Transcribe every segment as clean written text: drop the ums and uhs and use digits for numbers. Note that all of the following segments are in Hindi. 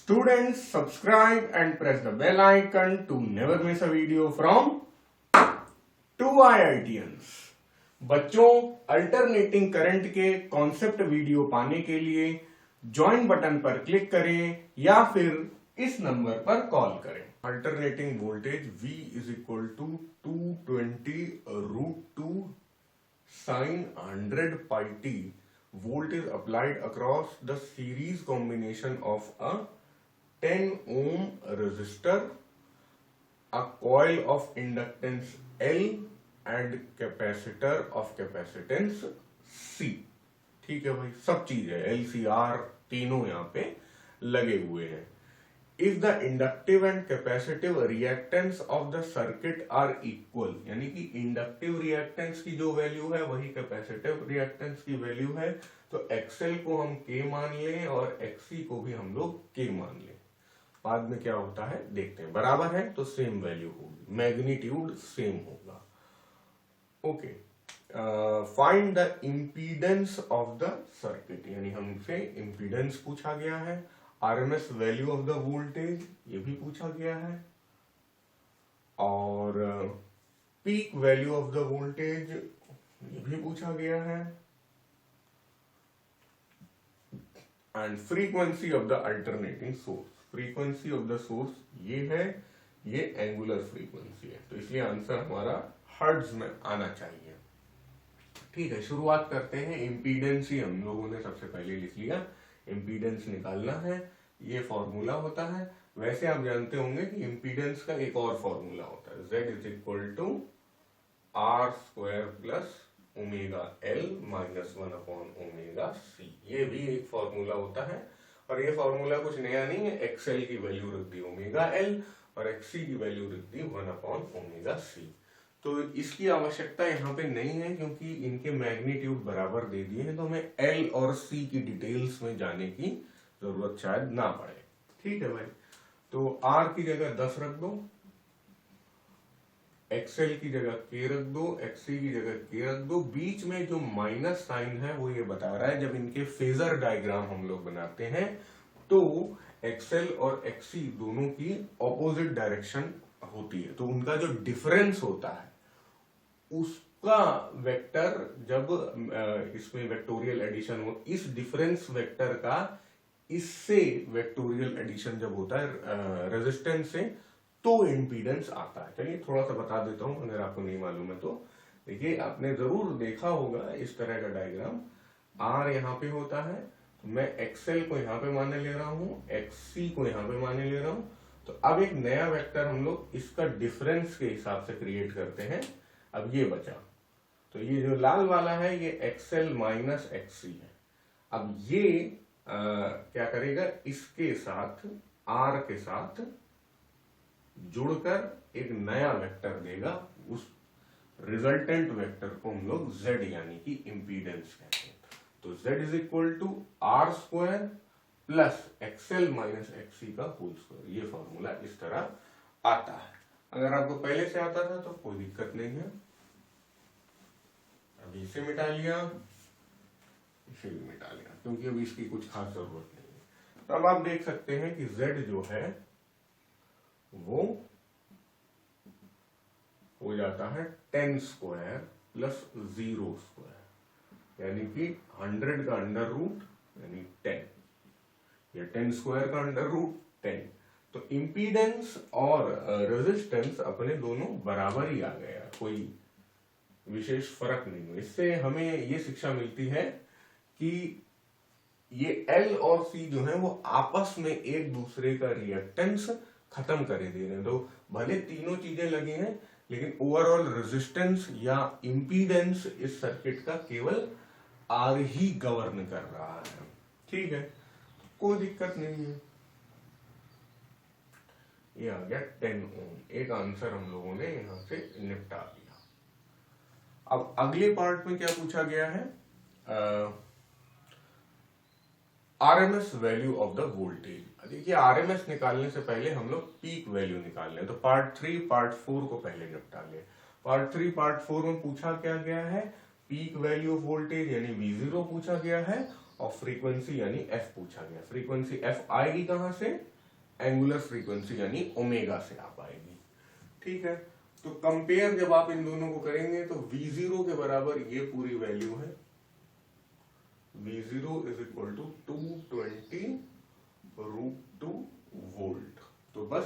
Students, subscribe and press the bell icon to never miss a video from 2IITians। बच्चों, अल्टरनेटिंग करंट के कॉन्सेप्ट वीडियो पाने के लिए ज्वाइन बटन पर क्लिक करें या फिर इस नंबर पर कॉल करें। Alternating voltage V is equal to 220√2 sin 100 pi t volt is applied across the series combination of a 10 ohm resistor, a coil of inductance L and capacitor of capacitance C। ठीक है भाई, सब चीज है, LCR तीनों यहाँ पे लगे हुए हैं। If the inductive and capacitive reactance of the circuit are equal, यानी कि इंडक्टिव रिएक्टेंस की जो वैल्यू है वही कैपेसिटिव रिएक्टेंस की वैल्यू है, तो XL को हम K मान लें और XC को भी हम लोग K मान लें। बाद में क्या होता है देखते हैं। बराबर है तो सेम वैल्यू होगी, मैग्नीट्यूड सेम होगा। Okay, find the impedance of the circuit, यानी हमसे इम्पीडेंस पूछा गया है। RMS value of the voltage ये भी पूछा गया है, और peak value of the voltage ये भी पूछा गया है, and frequency of the alternating source. Frequency of the source ये है, ये एंगुलर फ्रीक्वेंसी है, तो इसलिए आंसर हमारा हर्ट्ज में आना चाहिए। ठीक है, शुरुआत करते हैं। इम्पीडेंस ही हम लोगों ने सबसे पहले लिख लिया, इम्पीडेंस निकालना है, ये फॉर्मूला होता है। वैसे आप जानते होंगे कि इम्पीडेंस का एक और फॉर्मूला होता है, Z is equal to R square plus omega L minus 1/ओमेगा C। ये भी एक फॉर्मूला होता है, और ये फॉर्मूला कुछ नया नहीं है। XL की वैल्यू रख दी ओमेगा L और XC की वैल्यू रख दी 1/ओमेगा C। तो इसकी आवश्यकता यहाँ पे नहीं है क्योंकि इनके मैग्नीट्यूड बराबर दे दिए हैं, तो हमें L और C की डिटेल्स में जाने की जरूरत शायद ना पड़े। ठीक है भाई, तो R की जगह 10 रख दो, XL की जगह K रख दो, XC की जगह K रख दो। बीच में जो माइनस साइन है वो ये बता रहा है जब इनके फेजर डायग्राम हम लोग बनाते हैं तो XL और XC दोनों की ऑपोजिट डायरेक्शन होती है, तो उनका जो डिफरेंस होता है उसका वेक्टर जब इसमें वेक्टोरियल एडिशन हो, इस डिफरेंस वेक्टर का इससे वेक्टोरियल एडिशन जब होता है रेजिस्टेंस से, तो इम्पीडेंस आता है। चलिए थोड़ा सा बता देता हूं अगर आपको नहीं मालूम है तो। देखिए, आपने जरूर देखा होगा इस तरह का डायग्राम। R यहाँ पे होता है, तो मैं XL को यहाँ पे माने ले रहा हूँ, XC को यहाँ पे माने ले रहा हूँ। तो अब एक नया वेक्टर हम लोग इसका डिफरेंस के हिसाब से क्रिएट करते हैं। अब ये बचा, तो ये जो लाल वाला है ये XL माइनस XC है। अब ये क्या करेगा, इसके साथ R के साथ जुड़कर एक नया वेक्टर देगा। उस रिजल्टेंट वेक्टर को हम लोग Z यानी कि इम्पीडेंस कहते हैं। तो Z is equal to R square plus XL minus XC का होल स्क्वायर। ये फॉर्मूला इस तरह आता है। अगर आपको पहले से आता था तो कोई दिक्कत नहीं है। अभी इसे मिटा लिया, इसे भी मिटा लिया, क्योंकि अभी इसकी कुछ खास जरूरत नहीं है। तो अब आप देख सकते हैं कि Z जो है वो हो जाता है 10 स्क्वायर प्लस 0 स्क्वायर, यानी कि 100 का अंडर रूट यानी 10, या 10 स्क्वायर का अंडर रूट 10। तो इम्पीडेंस और रेजिस्टेंस अपने दोनों बराबर ही आ गया, कोई विशेष फर्क नहीं है। इससे हमें ये शिक्षा मिलती है कि ये L और C जो है वो आपस में एक दूसरे का रिएक्टेंस खत्म करे दे रहे हैं। तो भले तीनों चीजें लगी हैं, लेकिन ओवरऑल रेजिस्टेंस या इम्पीडेंस इस सर्किट का केवल R ही गवर्न कर रहा है। ठीक है, कोई दिक्कत नहीं है। ये आ गया 10 ओम। एक आंसर हम लोगों ने यहां से निपटा दिया। अब अगले पार्ट में क्या पूछा गया है, RMS value of the voltage. देखिए, आरएमएस निकालने से पहले हम लोग पीक वैल्यू निकाल लें। तो पार्ट 3 पार्ट 4 को पहले निपटा लें। पार्ट 3 पार्ट 4 में पूछा क्या गया है, पीक वैल्यू ऑफ वोल्टेज यानी V0 पूछा गया है, और फ्रीक्वेंसी यानी F पूछा गया। फ्रीक्वेंसी F आएगी कहां से, एंगुलर फ्रीक्वेंसी यानी ओमेगा से आ पाएगी। ठीक है, तो कंपेयर जब आप इन दोनों को करेंगे तो V0 के बराबर ये पूरी वैल्यू है, V0 is equal to 220√2 volt. तो बस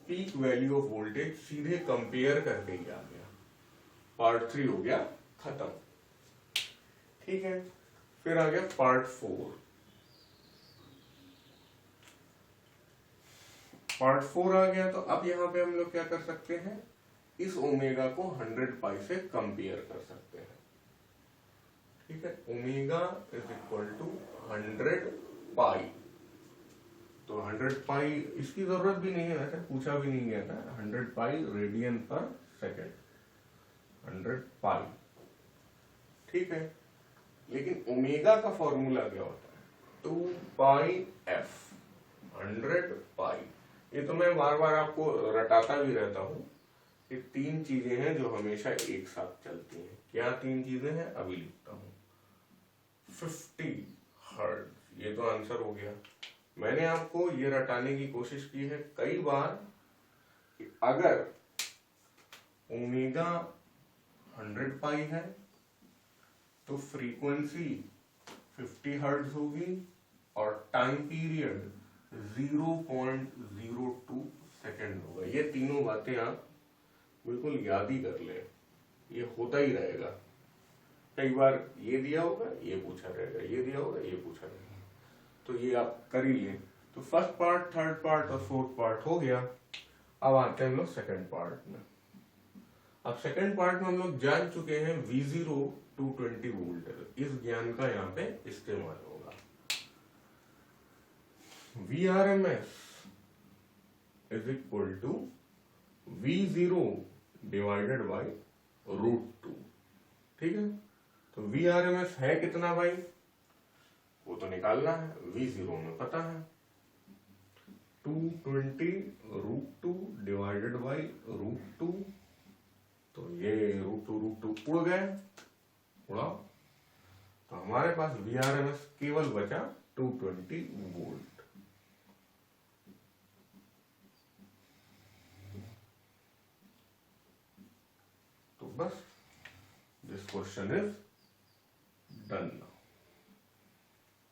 पीक वैल्यू ऑफ वोल्टेज सीधे कंपेयर करके ही आ गया। पार्ट 3 हो गया खत्म। ठीक है, फिर आ गया पार्ट 4। पार्ट 4 आ गया, तो अब यहां पे हम लोग क्या कर सकते हैं, इस ओमेगा को 100 पाई से कंपेयर कर सकते हैं। ठीक है, ओमेगा इज इक्वल टू 100 पाई। तो 100 पाई इसकी जरूरत भी नहीं है, वैसे पूछा भी नहीं गया था। 100 पाई रेडियन पर सेकेंड, 100 पाई। ठीक है, लेकिन ओमेगा का फॉर्मूला क्या होता है, 2 पाई एफ, 100 पाई। ये तो मैं बार बार आपको रटाता भी रहता हूं। ये तीन चीजें हैं जो हमेशा एक साथ चलती हैं। क्या तीन चीजें हैं, अभी लिखता हूं। 50 हर्ट्ज, ये तो आंसर हो गया। मैंने आपको ये रटाने की कोशिश की है कई बार कि अगर ओमेगा 100 पाई है तो फ्रीक्वेंसी 50 हर्ट्ज होगी और टाइम पीरियड 0.02 सेकेंड होगा। ये तीनों बातें आप बिल्कुल याद ही कर ले, ये होता ही रहेगा। कई बार ये दिया होगा, ये पूछा रहेगा, ये दिया होगा, ये पूछा रहेगा, तो ये आप कर ही लें। तो फर्स्ट पार्ट, थर्ड पार्ट और फोर्थ पार्ट हो गया। अब आते हैं हम लोग सेकेंड पार्ट में। अब सेकेंड पार्ट में हम लोग जान चुके हैं V0 220 वोल्ट। इस ज्ञान का यहाँ पे इस्तेमाल होगा। VRMS is equal to V0 divided by √2। ठीक है, तो VRMS है कितना भाई, वो तो निकालना है। V0 में पता है 220√2 डिवाइडेड बाई √2। तो ये √2 उड़ गए, उड़ाओ, तो हमारे पास VRMS केवल बचा 220 वोल्ट। तो बस दिस क्वेश्चन इज डन।